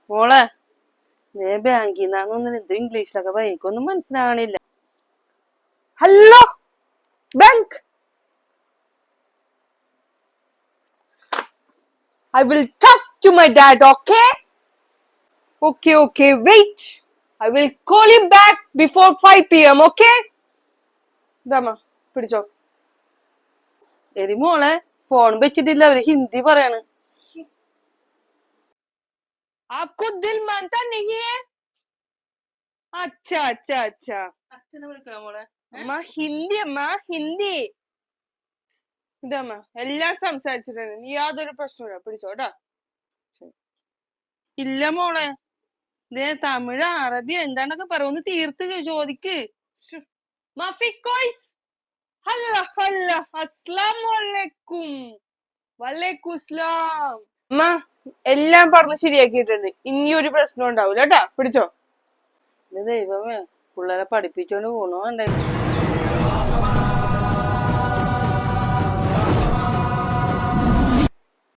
മോളെ ബാങ്കിൽ നിന്നാന്നൊന്നും ഇത് ഇംഗ്ലീഷിലൊക്കെ എനിക്കൊന്നും മനസ്സിലാകണില്ല. Hello bank. I will talk to my dad, okay? Okay, wait. I will call him back before 5 p.m., okay? ദാമ പിടിച്ചോ. എരി മോളെ ഫോൺ വെച്ചിട്ടില്ല, അവര് ഹിന്ദി പറയാണ്. आपको दिल मानता नहीं है? अच्छा. അച്ഛനെ വിളിക്കണോ മോളെ? അമ്മ ഹിന്ദി. ഇതമ്മ എല്ലാം സംസാരിച്ചിട്ടുണ്ട്, നീ യാതൊരു പ്രശ്നമില്ല, പിടിച്ചോട്ടാ. ഇല്ല മോളെ, തമിഴ് അറബി എന്താണ്ടൊക്കെ പറയൊന്ന് തീർത്ത് ചോദിക്ക്. മാഫിക്കോയ്സ്. ഹല്ല അസ്സലാമലൈക്കും. വലൈക്കുസ്സലാം. അമ്മ എല്ലാം പറഞ്ഞ് ശരിയാക്കിയിട്ടുണ്ട്, ഇനി ഒരു പ്രശ്നം ഉണ്ടാവൂല കേട്ടാ, പിടിച്ചോ. ദൈവമേ, പിള്ളേരെ പഠിപ്പിച്ചോണ്ട് ഗുണമുണ്ടായി.